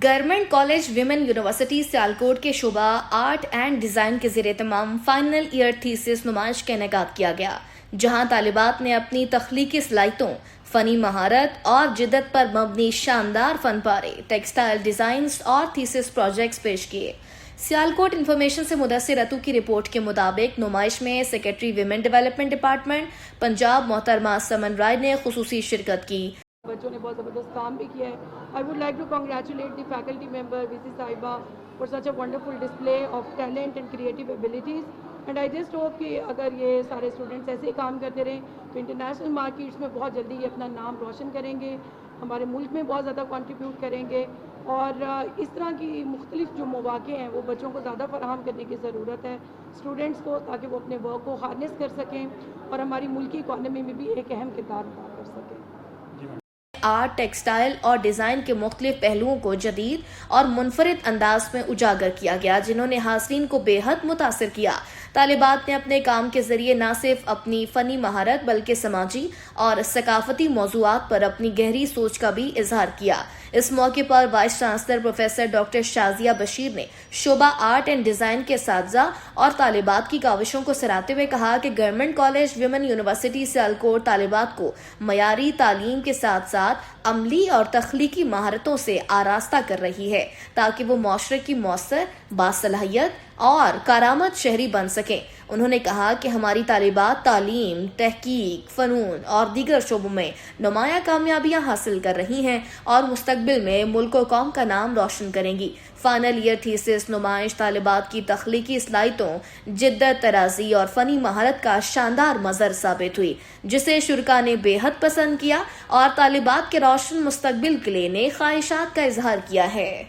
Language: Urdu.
Government college women university Sialkot کے شعبہ آرٹ اینڈ ڈیزائن کے زیر اہتمام فائنل ایئر تھیسس نمائش کا انعقاد کیا گیا، جہاں طالبات نے اپنی تخلیقی صلاحیتوں، فنی مہارت اور جدت پر مبنی شاندار فن پارے، ٹیکسٹائل ڈیزائنز اور تھیسس پروجیکٹس پیش کیے۔ سیالکوٹ انفارمیشن سے مدثر رتو کی رپورٹ کے مطابق نمائش میں secretary women development department Punjab محترمہ سمن رائے نے خصوصی شرکت کی۔ بچوں نے بہت زبردست کام بھی کیا ہے۔ I would like to congratulate the faculty member VC سی صاحبہ for such a wonderful display of talent and creative abilities, and I just hope کہ اگر یہ سارے اسٹوڈنٹس ایسے ہی کام کرتے رہیں تو انٹرنیشنل مارکیٹس میں بہت جلدی یہ اپنا نام روشن کریں گے، ہمارے ملک میں بہت زیادہ کنٹریبیوٹ کریں گے، اور اس طرح کی مختلف جو مواقع ہیں وہ بچوں کو زیادہ فراہم کرنے کی ضرورت ہے اسٹوڈنٹس کو، تاکہ وہ اپنے ورک کو ہارنس کر سکیں اور ہماری ملکی اکانومی میں بھی ایک اہم کردار ادا کر سکیں۔ آرٹ، ٹیکسٹائل اور ڈیزائن کے مختلف پہلوؤں کو جدید اور منفرد انداز میں اجاگر کیا گیا، جنہوں نے حاضرین کو بے حد متاثر کیا۔ طالبات نے اپنے کام کے ذریعے نہ صرف اپنی فنی مہارت بلکہ سماجی اور ثقافتی موضوعات پر اپنی گہری سوچ کا بھی اظہار کیا۔ اس موقع پر vice chancellor professor doctor Shazia Bashir نے شعبہ آرٹ اینڈ ڈیزائن کے اساتذہ اور طالبات کی کاوشوں کو سراہتے ہوئے کہا کہ government college women university Sialkot طالبات کو معیاری تعلیم کے ساتھ ساتھ عملی اور تخلیقی مہارتوں سے آراستہ کر رہی ہے، تاکہ وہ معاشرے کی مؤثر، باصلاحیت اور کارآمد شہری بن سکیں۔ انہوں نے کہا کہ ہماری طالبات تعلیم، تحقیق، فنون اور دیگر شعبوں میں نمایاں کامیابیاں حاصل کر رہی ہیں اور مستقبل میں ملک و قوم کا نام روشن کریں گی۔ فائنل ایئر تھیسس نمائش طالبات کی تخلیقی صلاحیتوں، جدت طرازی اور فنی مہارت کا شاندار مظہر ثابت ہوئی، جسے شرکاء نے بے حد پسند کیا اور طالبات کے روشن مستقبل کے لیے نیک خواہشات کا اظہار کیا ہے۔